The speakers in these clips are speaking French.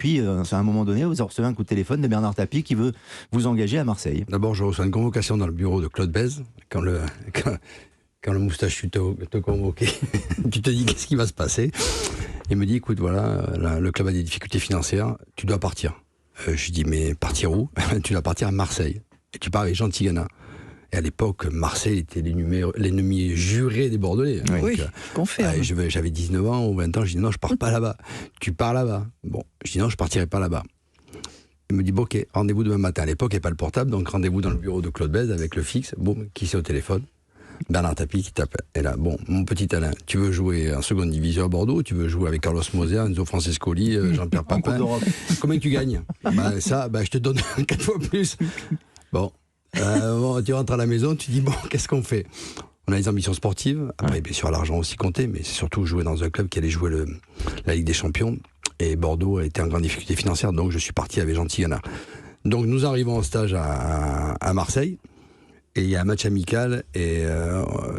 puis à un moment donné, vous recevez un coup de téléphone de Bernard Tapie qui veut vous engager à Marseille. D'abord, je reçois une convocation dans le bureau de Claude Bèze, quand le moustachu te convoqué, tu te dis qu'est-ce qui va se passer. Il me dit, écoute, voilà, le club a des difficultés financières, tu dois partir. Je lui dis, mais partir où? Tu dois partir à Marseille. Et tu pars avec Jean Tigana. Et à l'époque, Marseille était l'ennemi juré des Bordelais. Oui, je confirme. J'avais 19 ans ou 20 ans, je dis non, je pars pas là-bas. Tu pars là-bas. Bon, je dis non, je partirai pas là-bas. Il me dit, bon, ok, rendez-vous demain matin. À l'époque, il n'y avait pas le portable, donc rendez-vous dans le bureau de Claude Bèze avec le fixe. Boum, qui c'est au téléphone? Bernard Tapie qui t'appelle. Et là, bon, mon petit Alain, tu veux jouer en seconde division à Bordeaux? Tu veux jouer avec Carlos Moser, Enzo Francescoli, Jean-Pierre Papin? Combien tu gagnes? Je te donne 4 fois plus. Bon, tu rentres à la maison, tu dis, bon, qu'est-ce qu'on fait? On a des ambitions sportives. Après, bien sûr, l'argent aussi comptait, mais c'est surtout jouer dans un club qui allait jouer la Ligue des Champions. Et Bordeaux a été en grande difficulté financière, donc je suis parti avec Jean Tigana. Donc nous arrivons en stage à Marseille. Et il y a un match amical et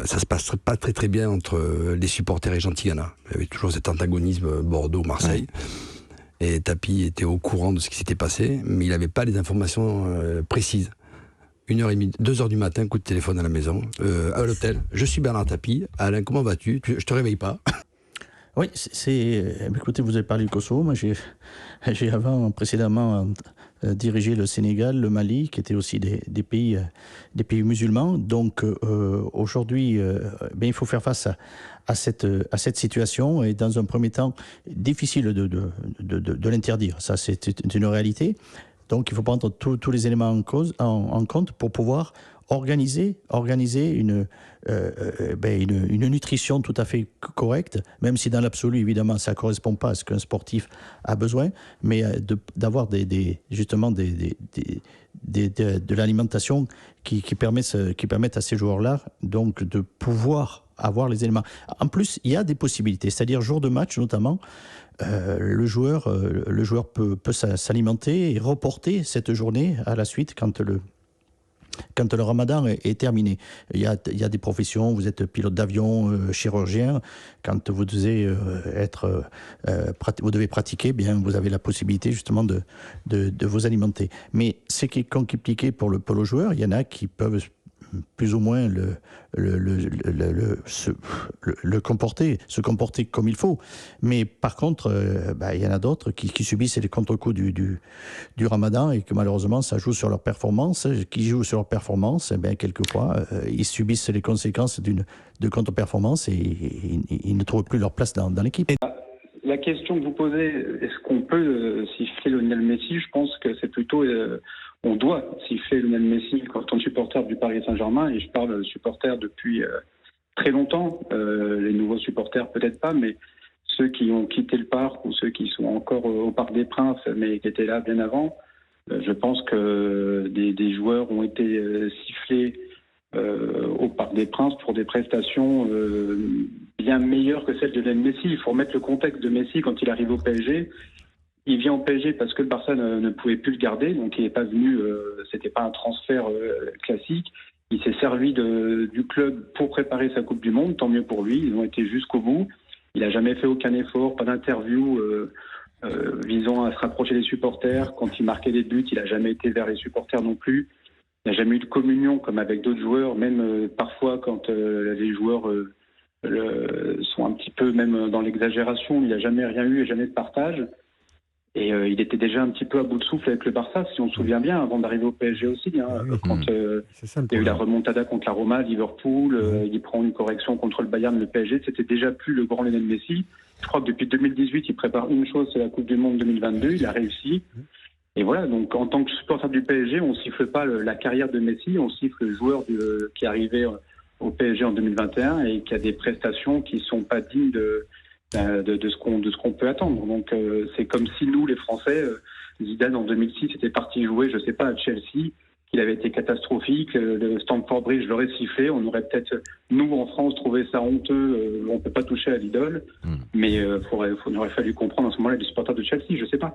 ça se passe pas très très bien entre les supporters et Jean Tigana. Il y avait toujours cet antagonisme Bordeaux-Marseille. Et Tapie était au courant de ce qui s'était passé, mais il n'avait pas les informations précises. 1h30, 2h du matin, coup de téléphone à la maison, à l'hôtel. Je suis Bernard Tapie. Alain, comment vas-tu? Je te réveille pas. Oui, écoutez, vous avez parlé du Kosovo. Moi, j'ai précédemment dirigé le Sénégal, le Mali, qui étaient aussi des pays musulmans. Donc, aujourd'hui, il faut faire face à cette situation. Et dans un premier temps, difficile de l'interdire. Ça, c'est une réalité. Donc, il faut prendre tous les éléments en compte pour pouvoir organiser une nutrition tout à fait correcte, même si dans l'absolu, évidemment, ça ne correspond pas à ce qu'un sportif a besoin, mais d'avoir justement de l'alimentation qui permettent à ces joueurs-là donc de pouvoir avoir les éléments. En plus, il y a des possibilités, c'est-à-dire jour de match notamment, le joueur peut s'alimenter et reporter cette journée à la suite quand le ramadan est terminé. Il y a des professions, vous êtes pilote d'avion, chirurgien, quand vous devez vous devez pratiquer, bien vous avez la possibilité justement de vous alimenter. Mais ce qui est compliqué pour le joueur, il y en a qui peuvent plus ou moins se comporter comme il faut. Mais par contre, il y en a d'autres qui subissent les contre-coups du ramadan et que malheureusement, ça joue sur leur performance. Qui jouent sur leur performance, quelquefois, ils subissent les conséquences de contre-performance et ils ne trouvent plus leur place dans l'équipe. La question que vous posez, est-ce qu'on peut siffler Lionel Messi? Je pense que c'est plutôt... on doit siffler Lionel Messi quand on est supporter du Paris Saint-Germain, et je parle de supporters depuis très longtemps. Les nouveaux supporters, peut-être pas, mais ceux qui ont quitté le parc ou ceux qui sont encore au Parc des Princes, mais qui étaient là bien avant. Je pense que des joueurs ont été sifflés au Parc des Princes pour des prestations bien meilleures que celles de Lionel Messi. Il faut remettre le contexte de Messi quand il arrive au PSG. Il vient au PSG parce que le Barça ne pouvait plus le garder, donc il n'est pas venu, c'était pas un transfert classique. Il s'est servi du club pour préparer sa Coupe du Monde, tant mieux pour lui, ils ont été jusqu'au bout. Il n'a jamais fait aucun effort, pas d'interview visant à se rapprocher des supporters. Quand il marquait des buts, il n'a jamais été vers les supporters non plus. Il n'a jamais eu de communion comme avec d'autres joueurs, même parfois quand les joueurs sont un petit peu même dans l'exagération, il n'y a jamais rien eu et jamais de partage. Et il était déjà un petit peu à bout de souffle avec le Barça, si on se souvient bien, avant d'arriver au PSG aussi. Quand il y a eu la remontada contre la Roma, Liverpool, il prend une correction contre le Bayern, le PSG, c'était déjà plus le grand Lionel Messi. Je crois que depuis 2018, il prépare une chose, c'est la Coupe du Monde 2022, il a réussi. Et voilà, donc en tant que supporter du PSG, on siffle pas la carrière de Messi, on siffle le joueur qui est arrivé au PSG en 2021 et qui a des prestations qui sont pas dignes de ce qu'on peut attendre. Donc c'est comme si nous, les Français, Zidane en 2006 était parti jouer, je sais pas, à Chelsea, qu'il avait été catastrophique, le Stamford Bridge l'aurait sifflé, on aurait peut-être, nous en France, trouvé ça honteux, on peut pas toucher à l'idole, mais il aurait fallu comprendre à ce moment-là les supporters de Chelsea, je sais pas.